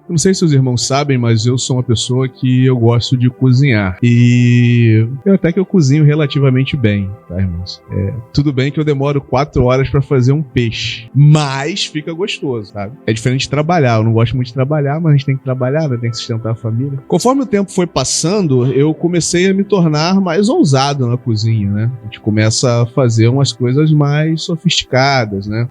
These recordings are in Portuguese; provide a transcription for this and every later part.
Eu não sei se os irmãos sabem, mas eu sou uma pessoa que eu gosto de cozinhar. E até que eu cozinho relativamente bem, tá, irmãos? Tudo bem que eu demoro 4 horas pra fazer um peixe, mas fica gostoso, sabe? É diferente de trabalhar. Eu não gosto muito de trabalhar, mas a gente tem que trabalhar, né? Tem que sustentar a família. Conforme o tempo foi passando, eu comecei a me tornar mais ousado na cozinha, né? A gente começa a fazer umas coisas mais sofisticadas, né?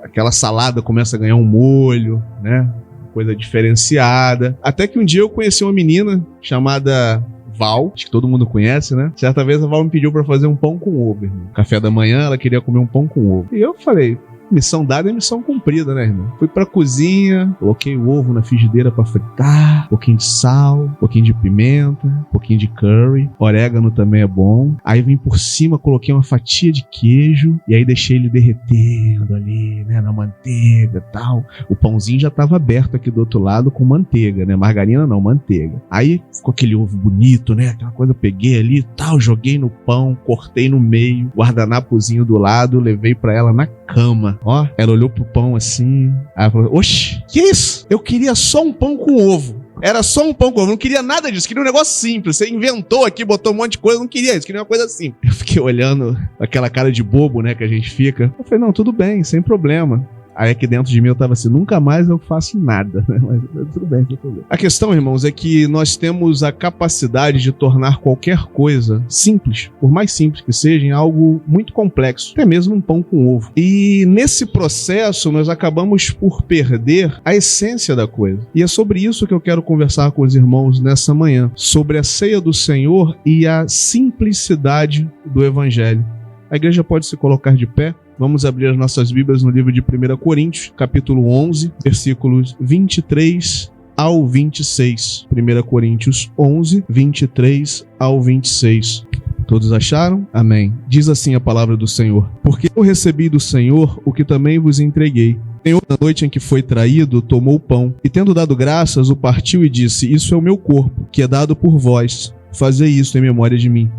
Aquela salada começa a ganhar um molho, né? Coisa diferenciada. Até que um dia eu conheci uma menina chamada Val, acho que todo mundo conhece, né? Certa vez a Val me pediu pra fazer um pão com ovo, irmão. Café da manhã, ela queria comer um pão com ovo. E eu falei, missão dada é missão cumprida, né, irmão? Fui pra cozinha, coloquei o ovo na frigideira pra fritar, um pouquinho de sal, um pouquinho de pimenta, um pouquinho de curry, orégano também é bom. Aí vim por cima, coloquei uma fatia de queijo e aí deixei ele derretendo ali, né, na manteiga e tal. O pãozinho já tava aberto aqui do outro lado com manteiga, né? Margarina não, manteiga. Aí ficou aquele ovo bonito, né? Aquela coisa, eu peguei ali e tal, joguei no pão, cortei no meio, guardanapozinho do lado, levei pra ela na cama. Ó, ela olhou pro pão assim, aí ela falou, oxe, que isso? Eu queria só um pão com ovo. Era só um pão com ovo, não queria nada disso, queria um negócio simples. Você inventou aqui, botou um monte de coisa, não queria isso, queria uma coisa simples. Eu fiquei olhando aquela cara de bobo, né, que a gente fica. Eu falei, não, tudo bem, sem problema. Aí aqui dentro de mim eu tava assim, nunca mais eu faço nada, né? Mas tudo bem, sem problema. A questão, irmãos, é que nós temos a capacidade de tornar qualquer coisa simples, por mais simples que seja, em algo muito complexo, até mesmo um pão com ovo. E nesse processo nós acabamos por perder a essência da coisa. E é sobre isso que eu quero conversar com os irmãos nessa manhã, sobre a ceia do Senhor e a simplicidade do Evangelho. A igreja pode se colocar de pé. Vamos abrir as nossas Bíblias no livro de 1 Coríntios, capítulo 11, versículos 23 ao 26. 1 Coríntios 11, 23 ao 26. Todos acharam? Amém. Diz assim a palavra do Senhor. Porque eu recebi do Senhor o que também vos entreguei. O Senhor, na noite em que foi traído, tomou o pão, e tendo dado graças, o partiu e disse, isso é o meu corpo, que é dado por vós. Fazei isso em memória de mim.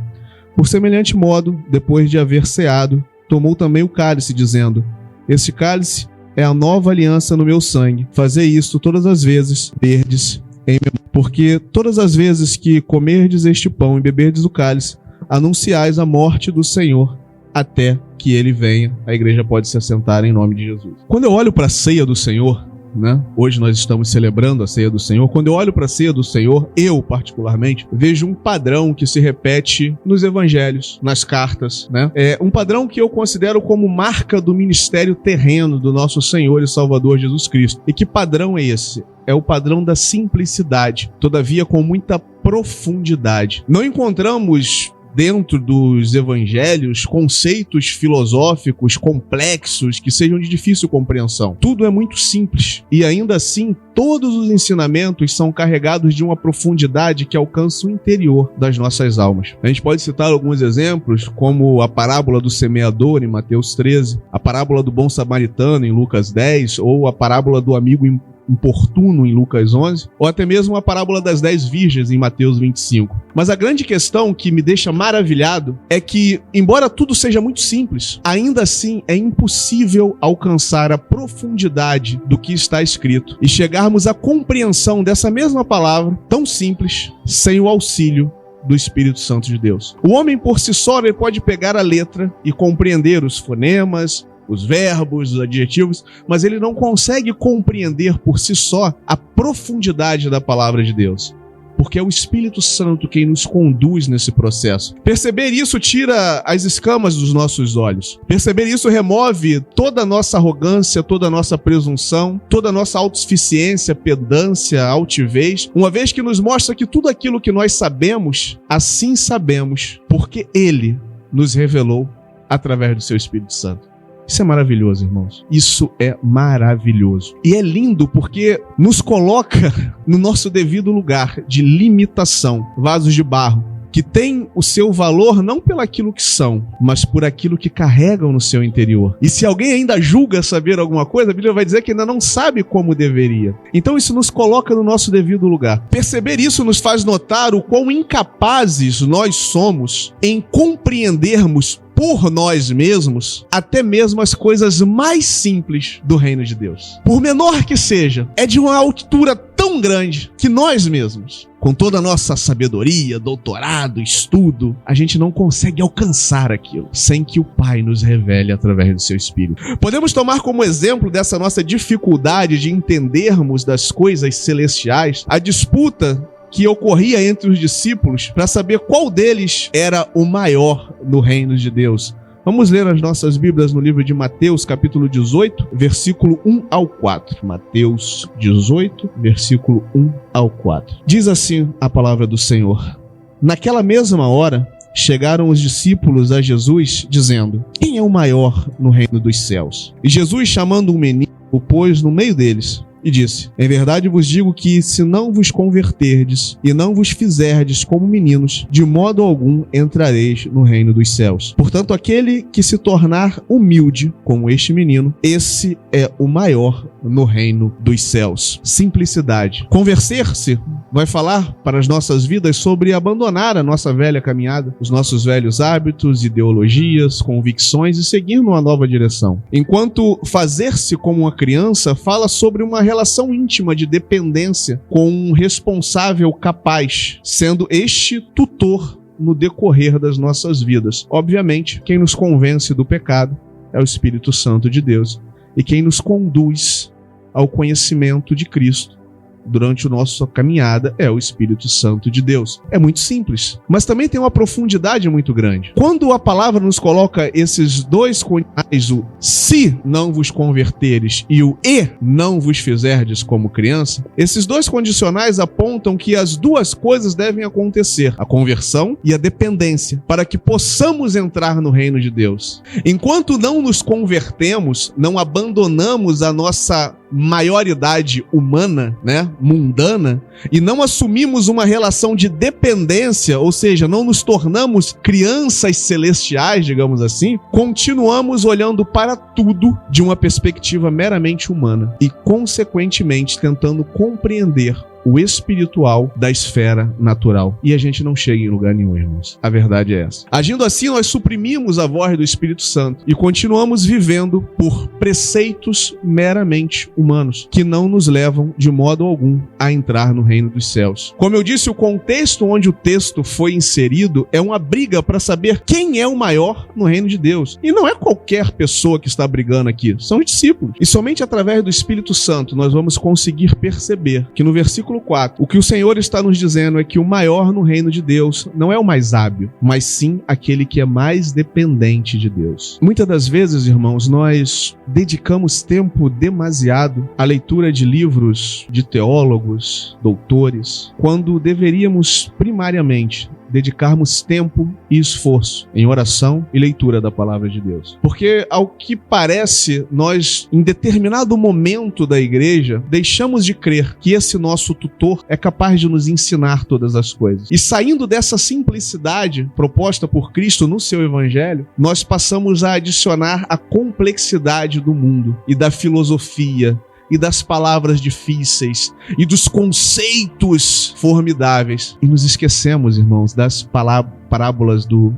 Por semelhante modo, depois de haver ceado, tomou também o cálice, dizendo, este cálice é a nova aliança no meu sangue. Fazei isto todas as vezes, beberdes em memória. Porque todas as vezes que comerdes este pão e beberdes o cálice, anunciais a morte do Senhor, até que ele venha. A igreja pode se assentar em nome de Jesus. Quando eu olho para a ceia do Senhor, né? Hoje nós estamos celebrando a ceia do Senhor. Quando eu olho para a ceia do Senhor, eu particularmente vejo um padrão que se repete nos evangelhos, nas cartas, né? É um padrão que eu considero como marca do ministério terreno do nosso Senhor e Salvador Jesus Cristo. E que padrão é esse? É o padrão da simplicidade, todavia com muita profundidade. Não encontramos dentro dos evangelhos conceitos filosóficos complexos que sejam de difícil compreensão. Tudo é muito simples e ainda assim todos os ensinamentos são carregados de uma profundidade que alcança o interior das nossas almas. A gente pode citar alguns exemplos como a parábola do semeador em Mateus 13, a parábola do bom samaritano em Lucas 10 ou a parábola do amigo importuno em Lucas 11, ou até mesmo a parábola das 10 virgens em Mateus 25. Mas a grande questão que me deixa maravilhado é que, embora tudo seja muito simples, ainda assim é impossível alcançar a profundidade do que está escrito e chegarmos à compreensão dessa mesma palavra tão simples sem o auxílio do Espírito Santo de Deus. O homem por si só ele pode pegar a letra e compreender os fonemas, os verbos, os adjetivos, mas ele não consegue compreender por si só a profundidade da palavra de Deus, porque é o Espírito Santo quem nos conduz nesse processo. Perceber isso tira as escamas dos nossos olhos. Perceber isso remove toda a nossa arrogância, toda a nossa presunção, toda a nossa autossuficiência, pedância, altivez, uma vez que nos mostra que tudo aquilo que nós sabemos, assim sabemos, porque Ele nos revelou através do seu Espírito Santo. Isso é maravilhoso, irmãos. Isso é maravilhoso. E é lindo porque nos coloca no nosso devido lugar de limitação. Vasos de barro, que têm o seu valor não pelo aquilo que são, mas por aquilo que carregam no seu interior. E se alguém ainda julga saber alguma coisa, a Bíblia vai dizer que ainda não sabe como deveria. Então isso nos coloca no nosso devido lugar. Perceber isso nos faz notar o quão incapazes nós somos em compreendermos por nós mesmos até mesmo as coisas mais simples do reino de Deus. Por menor que seja, é de uma altura tão grande que nós mesmos, com toda a nossa sabedoria, doutorado, estudo, a gente não consegue alcançar aquilo sem que o Pai nos revele através do seu Espírito. Podemos tomar como exemplo dessa nossa dificuldade de entendermos das coisas celestiais a disputa que ocorria entre os discípulos para saber qual deles era o maior no reino de Deus. Vamos ler as nossas Bíblias no livro de Mateus, capítulo 18, versículo 1 ao 4. Mateus 18, versículo 1 ao 4. Diz assim a palavra do Senhor: Naquela mesma hora, chegaram os discípulos a Jesus, dizendo: Quem é o maior no reino dos céus? E Jesus, chamando um menino, o pôs no meio deles e disse: Em verdade vos digo que, se não vos converterdes e não vos fizerdes como meninos, de modo algum entrareis no reino dos céus. Portanto, aquele que se tornar humilde como este menino, esse é o maior no reino dos céus. Simplicidade. Converter-se vai falar para as nossas vidas sobre abandonar a nossa velha caminhada, os nossos velhos hábitos, ideologias, convicções e seguir numa nova direção. Enquanto fazer-se como uma criança fala sobre uma relação íntima de dependência com um responsável capaz, sendo este tutor no decorrer das nossas vidas. Obviamente, quem nos convence do pecado é o Espírito Santo de Deus, e quem nos conduz ao conhecimento de Cristo durante a nossa caminhada é o Espírito Santo de Deus. É muito simples, mas também tem uma profundidade muito grande. Quando a palavra nos coloca esses dois condicionais, o se não vos converteres e o e não vos fizerdes como criança, esses dois condicionais apontam que as duas coisas devem acontecer, a conversão e a dependência, para que possamos entrar no reino de Deus. Enquanto não nos convertemos, não abandonamos a nossa maioridade humana, mundana, e não assumimos uma relação de dependência, ou seja, não nos tornamos crianças celestiais, digamos assim, continuamos olhando para tudo de uma perspectiva meramente humana e, consequentemente, tentando compreender o espiritual da esfera natural. E a gente não chega em lugar nenhum, irmãos. A verdade é essa. Agindo assim, nós suprimimos a voz do Espírito Santo e continuamos vivendo por preceitos meramente humanos, que não nos levam de modo algum a entrar no reino dos céus. Como eu disse, o contexto onde o texto foi inserido é uma briga para saber quem é o maior no reino de Deus. E não é qualquer pessoa que está brigando aqui, são os discípulos. E somente através do Espírito Santo nós vamos conseguir perceber que no versículo 4, o que o Senhor está nos dizendo é que o maior no reino de Deus não é o mais hábil, mas sim aquele que é mais dependente de Deus. Muitas das vezes, irmãos, nós dedicamos tempo demasiado à leitura de livros de teólogos, doutores, quando deveríamos primariamente dedicarmos tempo e esforço em oração e leitura da palavra de Deus. Porque, ao que parece, nós, em determinado momento da igreja, deixamos de crer que esse nosso tutor é capaz de nos ensinar todas as coisas. E saindo dessa simplicidade proposta por Cristo no seu evangelho, nós passamos a adicionar a complexidade do mundo e da filosofia e das palavras difíceis e dos conceitos formidáveis. E nos esquecemos, irmãos, das parábolas do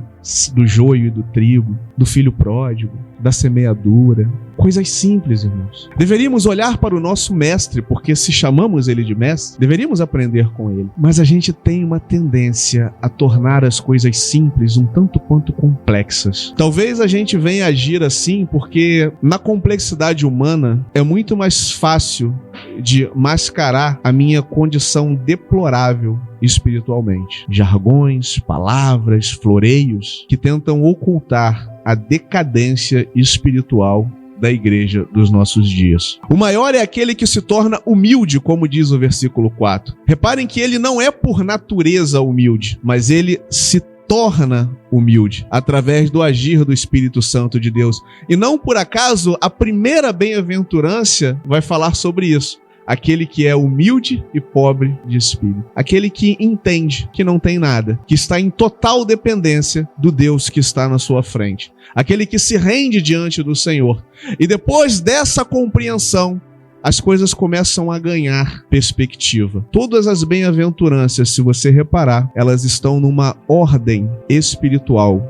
joio e do trigo, do filho pródigo, da semeadura. Coisas simples, irmãos. Deveríamos olhar para o nosso mestre, porque se chamamos ele de mestre, deveríamos aprender com ele. Mas a gente tem uma tendência a tornar as coisas simples um tanto quanto complexas. Talvez a gente venha agir assim porque na complexidade humana é muito mais fácil de mascarar a minha condição deplorável espiritualmente. Jargões, palavras, floreios que tentam ocultar a decadência espiritual da igreja dos nossos dias. O maior é aquele que se torna humilde, como diz o versículo 4. Reparem que ele não é por natureza humilde, mas ele se torna humilde através do agir do Espírito Santo de Deus. E não por acaso a primeira bem-aventurança vai falar sobre isso. Aquele que é humilde e pobre de espírito. Aquele que entende que não tem nada, que está em total dependência do Deus que está na sua frente. Aquele que se rende diante do Senhor. E depois dessa compreensão, as coisas começam a ganhar perspectiva. Todas as bem-aventuranças, se você reparar, elas estão numa ordem espiritual,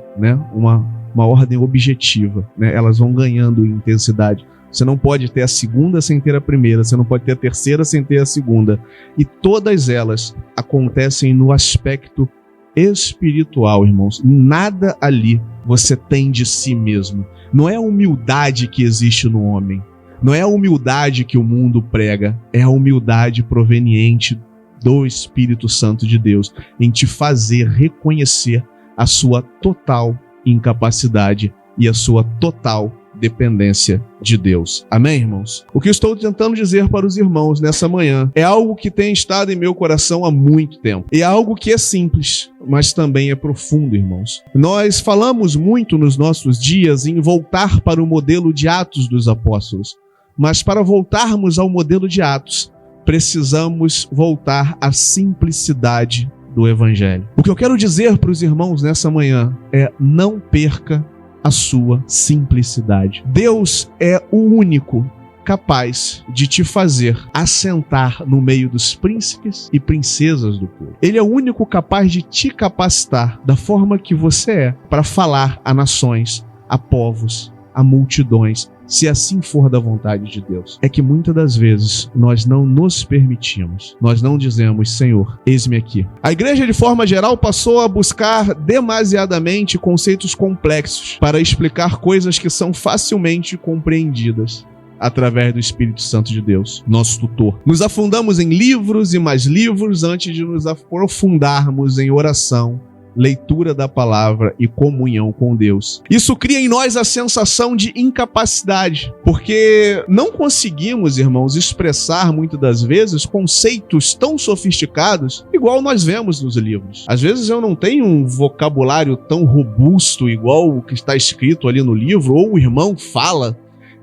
uma uma ordem objetiva, né? Elas vão ganhando intensidade. Você não pode ter a segunda sem ter a primeira, você não pode ter a terceira sem ter a segunda. E todas elas acontecem no aspecto espiritual, irmãos. Nada ali você tem de si mesmo. Não é a humildade que existe no homem. Não é a humildade que o mundo prega. É a humildade proveniente do Espírito Santo de Deus em te fazer reconhecer a sua total incapacidade e a sua total dependência de Deus. Amém, irmãos? O que eu estou tentando dizer para os irmãos nessa manhã é algo que tem estado em meu coração há muito tempo. É algo que é simples, mas também é profundo, irmãos. Nós falamos muito nos nossos dias em voltar para o modelo de Atos dos Apóstolos, mas para voltarmos ao modelo de Atos, precisamos voltar à simplicidade do Evangelho. O que eu quero dizer para os irmãos nessa manhã é: não perca a sua simplicidade. Deus é o único capaz de te fazer assentar no meio dos príncipes e princesas do povo. Ele é o único capaz de te capacitar da forma que você é para falar a nações, a povos, a multidões, se assim for da vontade de Deus. É que muitas das vezes nós não nos permitimos, nós não dizemos: Senhor, eis-me aqui. A igreja, de forma geral, passou a buscar demasiadamente conceitos complexos para explicar coisas que são facilmente compreendidas através do Espírito Santo de Deus, nosso tutor. Nos afundamos em livros e mais livros antes de nos aprofundarmos em oração, leitura da palavra e comunhão com Deus. Isso cria em nós a sensação de incapacidade, porque não conseguimos, irmãos, expressar muitas das vezes conceitos tão sofisticados igual nós vemos nos livros. Às vezes eu não tenho um vocabulário tão robusto igual o que está escrito ali no livro, ou o irmão fala,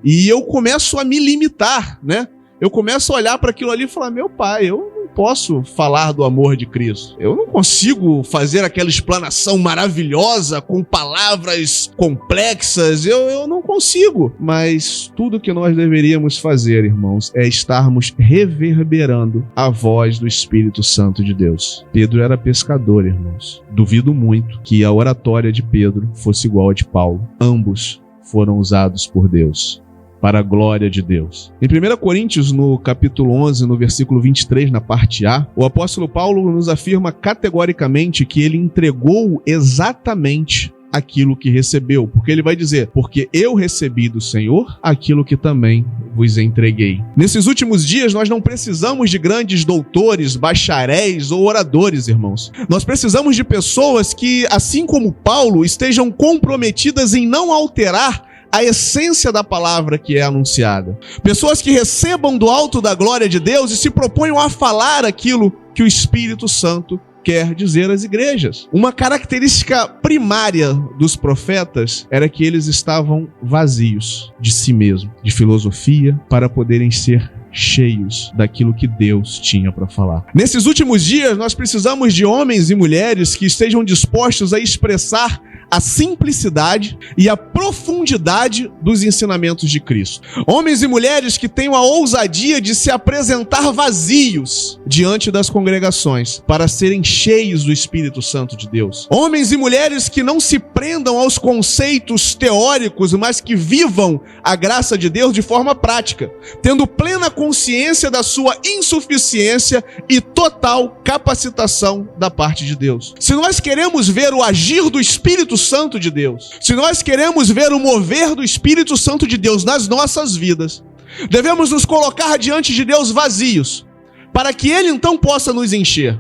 e eu começo a me limitar, né? Eu começo a olhar para aquilo ali e falar: meu pai, eu não posso falar do amor de Cristo. Eu não consigo fazer aquela explanação maravilhosa com palavras complexas. Eu não consigo. Mas tudo que nós deveríamos fazer, irmãos, é estarmos reverberando a voz do Espírito Santo de Deus. Pedro era pescador, irmãos. Duvido muito que a oratória de Pedro fosse igual a de Paulo. Ambos foram usados por Deus, para a glória de Deus. Em 1 Coríntios, no capítulo 11, no versículo 23, na parte A, o apóstolo Paulo nos afirma categoricamente que ele entregou exatamente aquilo que recebeu, porque ele vai dizer: porque eu recebi do Senhor aquilo que também vos entreguei. Nesses últimos dias nós não precisamos de grandes doutores, bacharéis ou oradores, irmãos. Nós precisamos de pessoas que, assim como Paulo, estejam comprometidas em não alterar a essência da palavra que é anunciada. Pessoas que recebam do alto da glória de Deus e se proponham a falar aquilo que o Espírito Santo quer dizer às igrejas. Uma característica primária dos profetas era que eles estavam vazios de si mesmo, de filosofia, para poderem ser cheios daquilo que Deus tinha para falar. Nesses últimos dias, nós precisamos de homens e mulheres que estejam dispostos a expressar a simplicidade e a profundidade dos ensinamentos de Cristo. Homens e mulheres que tenham a ousadia de se apresentar vazios diante das congregações para serem cheios do Espírito Santo de Deus. Homens e mulheres que não se prendam aos conceitos teóricos, mas que vivam a graça de Deus de forma prática, tendo plena consciência da sua insuficiência e total capacitação da parte de Deus. Se nós queremos ver o agir do Espírito Santo de Deus, se nós queremos ver o mover do Espírito Santo de Deus nas nossas vidas, devemos nos colocar diante de Deus vazios, para que Ele então possa nos encher.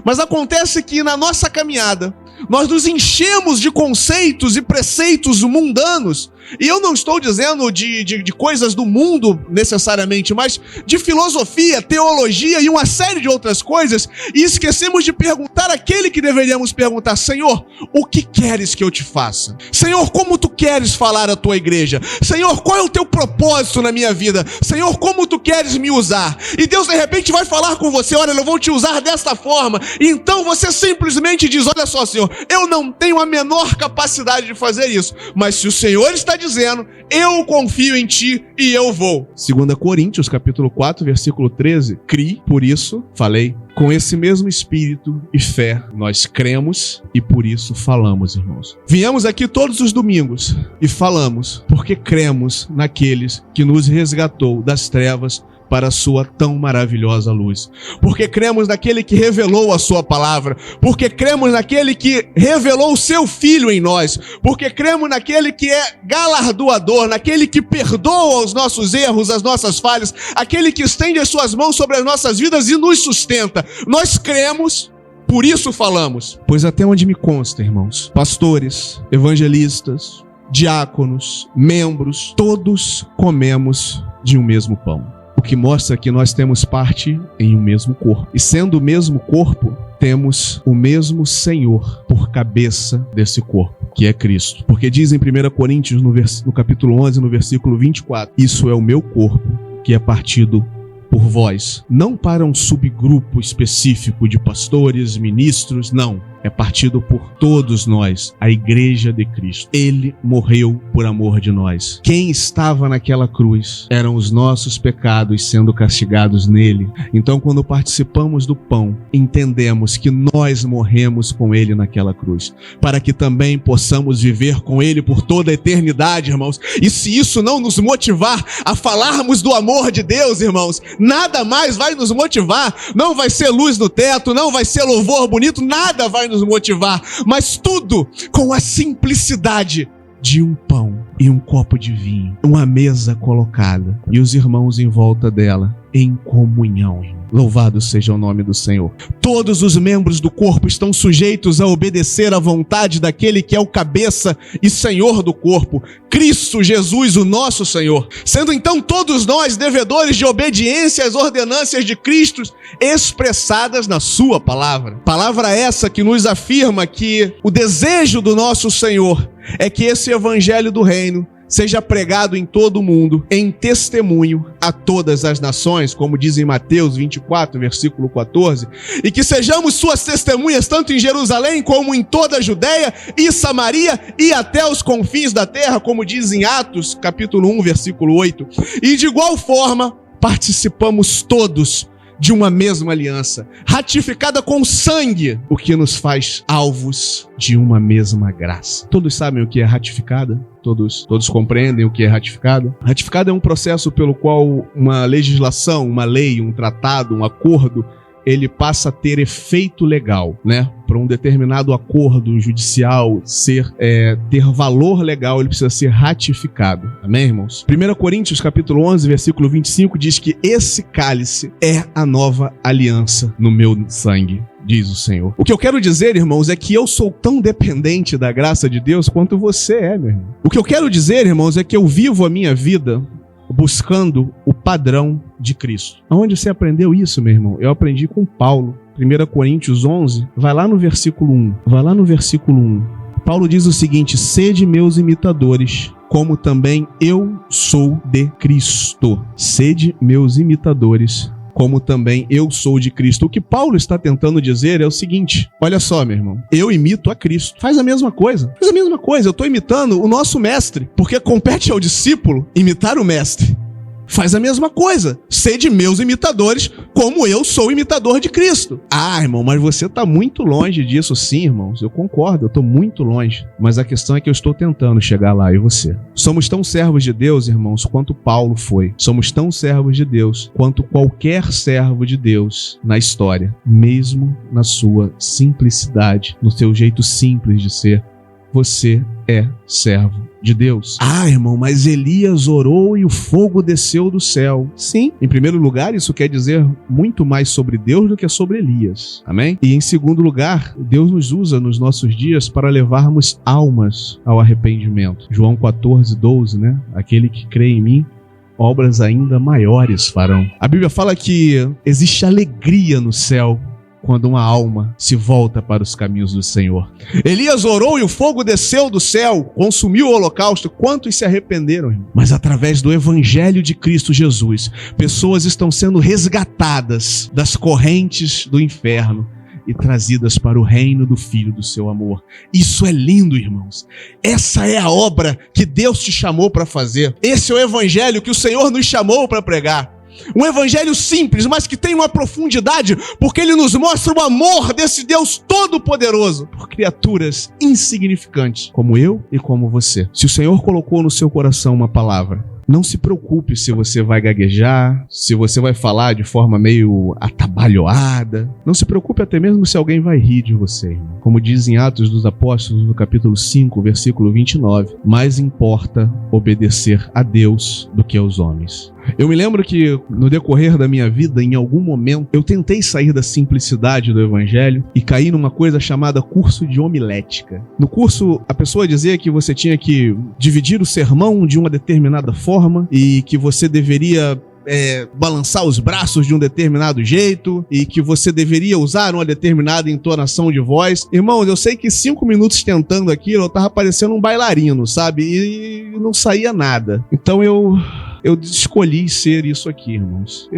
Mas acontece que na nossa caminhada, nós nos enchemos de conceitos e preceitos mundanos. E eu não estou dizendo de coisas do mundo necessariamente, mas de filosofia, teologia e uma série de outras coisas, e esquecemos de perguntar aquele que deveríamos perguntar: Senhor, o que queres que eu te faça? Senhor, como tu queres falar à tua igreja? Senhor, qual é o teu propósito na minha vida? Senhor, como tu queres me usar? E Deus de repente vai falar com você: olha, eu vou te usar desta forma. E então você simplesmente diz: olha só, Senhor, eu não tenho a menor capacidade de fazer isso, mas se o Senhor está dizendo, eu confio em ti e eu vou. 2 Coríntios, capítulo 4, versículo 13. Crie, por isso falei. com esse mesmo espírito e fé, nós cremos e por isso falamos, irmãos. Viemos aqui todos os domingos e falamos porque cremos naqueles que nos resgatou das trevas para a sua tão maravilhosa luz. Porque cremos naquele que revelou a sua palavra. Porque cremos naquele que revelou o seu Filho em nós. Porque cremos naquele que é galardoador, naquele que perdoa os nossos erros, as nossas falhas, aquele que estende as suas mãos sobre as nossas vidas e nos sustenta. Nós cremos, por isso falamos. Pois até onde me consta, irmãos, pastores, evangelistas, diáconos, membros, todos comemos de um mesmo pão. O que mostra que nós temos parte em um mesmo corpo. E sendo o mesmo corpo, temos o mesmo Senhor por cabeça desse corpo, que é Cristo. Porque diz em 1 Coríntios, no capítulo 11, no versículo 24, isso é o meu corpo, que é partido por vós. Não para um subgrupo específico de pastores, ministros, não. É partido por todos nós, a igreja de Cristo. Ele morreu por amor de nós. Quem estava naquela cruz eram os nossos pecados sendo castigados nele. Então, quando participamos do pão, entendemos que nós morremos com ele naquela cruz, para que também possamos viver com ele por toda a eternidade, irmãos. E se isso não nos motivar a falarmos do amor de Deus, irmãos, nada mais vai nos motivar. Não vai ser luz no teto, não vai ser louvor bonito, nada vai nos motivar, mas tudo com a simplicidade de um pão e um copo de vinho, uma mesa colocada e os irmãos em volta dela em comunhão. Louvado seja o nome do Senhor. Todos os membros do corpo estão sujeitos a obedecer à vontade daquele que é o cabeça e Senhor do corpo, Cristo Jesus, o nosso Senhor. Sendo então todos nós devedores de obediência às ordenâncias de Cristo expressadas na sua palavra. Palavra essa que nos afirma que o desejo do nosso Senhor é que esse evangelho do reino seja pregado em todo o mundo, em testemunho a todas as nações, como diz em Mateus 24, versículo 14, e que sejamos suas testemunhas tanto em Jerusalém como em toda a Judéia e Samaria e até os confins da terra, como diz em Atos, capítulo 1, versículo 8. E de igual forma, participamos todos de uma mesma aliança, ratificada com sangue, o que nos faz alvos de uma mesma graça. Todos sabem o que é ratificada? Todos compreendem o que é ratificada? Ratificada é um processo pelo qual uma legislação, uma lei, um tratado, um acordo, ele passa a ter efeito legal, né? Para um determinado acordo judicial ter valor legal, ele precisa ser ratificado. Amém, irmãos? 1 Coríntios, capítulo 11, versículo 25, diz que esse cálice é a nova aliança no meu sangue, diz o Senhor. O que eu quero dizer, irmãos, é que eu sou tão dependente da graça de Deus quanto você é, meu irmão. O que eu quero dizer, irmãos, é que eu vivo a minha vida buscando o padrão de Cristo. Aonde você aprendeu isso, meu irmão? Eu aprendi com Paulo. 1 Coríntios 11, vai lá no versículo 1. Vai lá no versículo 1. Paulo diz o seguinte: sede meus imitadores, como também eu sou de Cristo. Sede meus imitadores, como também eu sou de Cristo. O que Paulo está tentando dizer é o seguinte: olha só, meu irmão, eu imito a Cristo. Faz a mesma coisa. Faz a mesma coisa. Eu estou imitando o nosso mestre, porque compete ao discípulo imitar o mestre. Faz a mesma coisa. Sede meus imitadores, como eu sou imitador de Cristo. Ah, irmão, mas você está muito longe disso. Sim, irmãos, eu concordo, eu estou muito longe. Mas a questão é que eu estou tentando chegar lá, e você? Somos tão servos de Deus, irmãos, quanto Paulo foi. Somos tão servos de Deus quanto qualquer servo de Deus na história. Mesmo na sua simplicidade, no seu jeito simples de ser, você é servo de Deus. Ah, irmão, mas Elias orou e o fogo desceu do céu. Sim, em primeiro lugar, isso quer dizer muito mais sobre Deus do que sobre Elias. Amém? E em segundo lugar, Deus nos usa nos nossos dias para levarmos almas ao arrependimento. João 14, 12, né? Aquele que crê em mim, obras ainda maiores farão. A Bíblia fala que existe alegria no céu quando uma alma se volta para os caminhos do Senhor. Elias orou e o fogo desceu do céu, consumiu o holocausto. Quantos se arrependeram, irmão? Mas através do evangelho de Cristo Jesus, pessoas estão sendo resgatadas das correntes do inferno e trazidas para o reino do Filho do seu amor. Isso é lindo, irmãos. Essa é a obra que Deus te chamou para fazer. Esse é o evangelho que o Senhor nos chamou para pregar. Um evangelho simples, mas que tem uma profundidade, porque ele nos mostra o amor desse Deus todo-poderoso por criaturas insignificantes, como eu e como você. Se o Senhor colocou no seu coração uma palavra, não se preocupe se você vai gaguejar, se você vai falar de forma meio atabalhoada. Não se preocupe até mesmo se alguém vai rir de você, irmão. Como diz em Atos dos Apóstolos, no capítulo 5, versículo 29, mais importa obedecer a Deus do que aos homens. Eu me lembro que no decorrer da minha vida, em algum momento, eu tentei sair da simplicidade do evangelho e caí numa coisa chamada curso de homilética. No curso, a pessoa dizia que você tinha que dividir o sermão de uma determinada forma e que você deveria balançar os braços de um determinado jeito e que você deveria usar uma determinada entonação de voz. Irmãos, eu sei que 5 minutos tentando aquilo, eu tava parecendo um bailarino, sabe? E não saía nada. Então eu escolhi ser isso aqui, irmãos.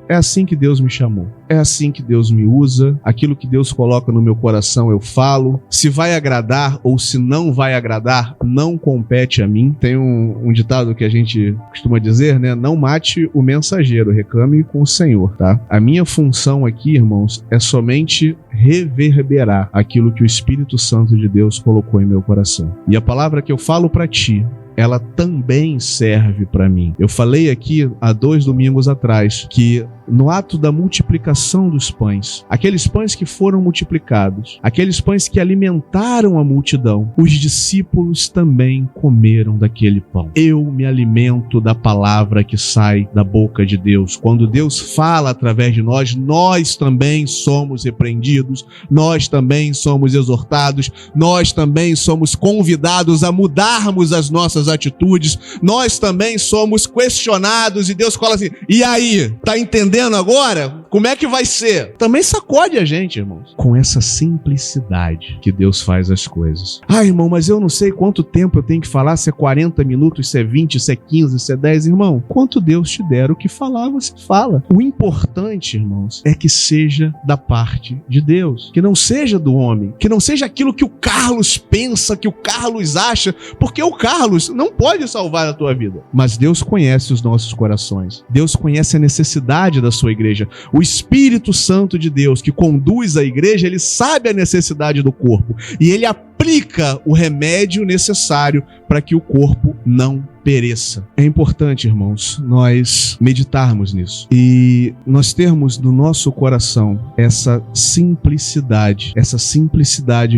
É assim que Deus me chamou. É assim que Deus me usa. Aquilo que Deus coloca no meu coração eu falo. Se vai agradar ou se não vai agradar, não compete a mim. Tem um ditado que a gente costuma dizer, né? Não mate o mensageiro, reclame com o Senhor, tá? A minha função aqui, irmãos, é somente reverberar aquilo que o Espírito Santo de Deus colocou em meu coração. E a palavra que eu falo para ti, ela também serve para mim. Eu falei aqui há 2 domingos atrás que no ato da multiplicação dos pães, aqueles pães que foram multiplicados, aqueles pães que alimentaram a multidão, os discípulos também comeram daquele pão. Eu me alimento da palavra que sai da boca de Deus. Quando Deus fala através de nós, nós também somos repreendidos, nós também somos exortados, nós também somos convidados a mudarmos as nossas atitudes, nós também somos questionados e Deus fala assim, e aí, tá entendendo agora? Como é que vai ser? Também sacode a gente, irmãos, com essa simplicidade que Deus faz as coisas. Ah, irmão, mas eu não sei quanto tempo eu tenho que falar, se é 40 minutos, se é 20, se é 15, se é 10, irmão. Quanto Deus te der o que falar, você fala. O importante, irmãos, é que seja da parte de Deus, que não seja do homem, que não seja aquilo que o Carlos pensa, que o Carlos acha, porque o Carlos não pode salvar a tua vida. Mas Deus conhece os nossos corações. Deus conhece a necessidade da sua igreja. O Espírito Santo de Deus que conduz a igreja, ele sabe a necessidade do corpo e ele aplica o remédio necessário para que o corpo não pereça. É importante, irmãos, nós meditarmos nisso e nós termos no nosso coração essa simplicidade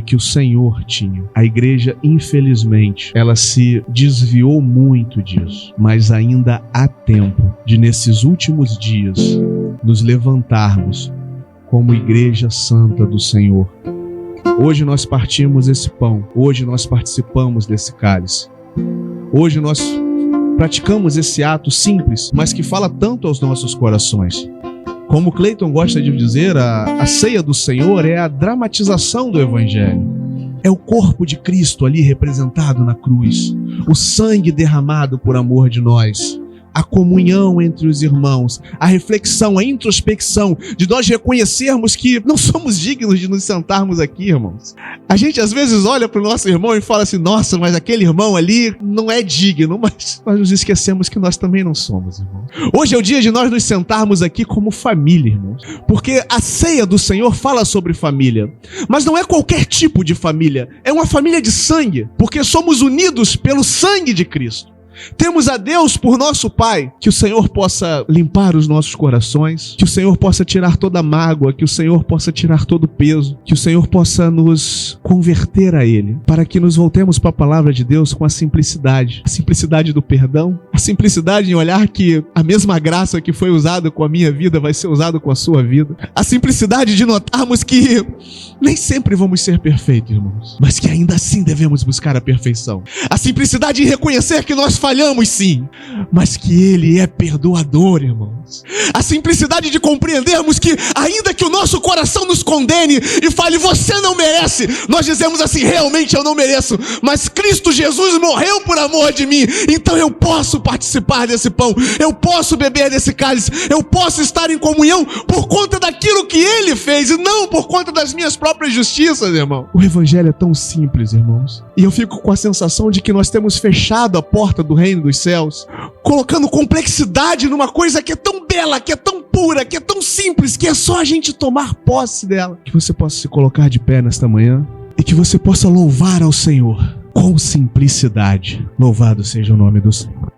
que o Senhor tinha. A igreja, infelizmente, ela se desviou muito disso, mas ainda há tempo de, nesses últimos dias, nos levantarmos como igreja santa do Senhor. Hoje nós partimos esse pão, hoje nós participamos desse cálice. Hoje nós praticamos esse ato simples, mas que fala tanto aos nossos corações. Como Cleiton gosta de dizer, a ceia do Senhor é a dramatização do Evangelho. É o corpo de Cristo ali representado na cruz, o sangue derramado por amor de nós, a comunhão entre os irmãos, a reflexão, a introspecção de nós reconhecermos que não somos dignos de nos sentarmos aqui, irmãos. A gente às vezes olha para o nosso irmão e fala assim, nossa, mas aquele irmão ali não é digno, mas nós nos esquecemos que nós também não somos, irmãos. Hoje é o dia de nós nos sentarmos aqui como família, irmãos, porque a ceia do Senhor fala sobre família, mas não é qualquer tipo de família, é uma família de sangue, porque somos unidos pelo sangue de Cristo. Temos a Deus por nosso Pai. Que o Senhor possa limpar os nossos corações, que o Senhor possa tirar toda a mágoa, que o Senhor possa tirar todo o peso, que o Senhor possa nos converter a Ele, para que nos voltemos para a palavra de Deus com a simplicidade do perdão, a simplicidade em olhar que a mesma graça que foi usada com a minha vida vai ser usada com a sua vida, a simplicidade de notarmos que nem sempre vamos ser perfeitos, irmãos, mas que ainda assim devemos buscar a perfeição, a simplicidade em reconhecer que nós falhamos sim, mas que Ele é perdoador, irmãos. A simplicidade de compreendermos que ainda que o nosso coração nos condene e fale, você não merece, nós dizemos assim, realmente eu não mereço, mas Cristo Jesus morreu por amor de mim, então eu posso participar desse pão, eu posso beber desse cálice, eu posso estar em comunhão por conta daquilo que Ele fez e não por conta das minhas próprias justiças, irmão. O evangelho é tão simples, irmãos, e eu fico com a sensação de que nós temos fechado a porta do reino dos céus, colocando complexidade numa coisa que é tão bela, que é tão pura, que é tão simples, que é só a gente tomar posse dela. Que você possa se colocar de pé nesta manhã e que você possa louvar ao Senhor com simplicidade. Louvado seja o nome do Senhor.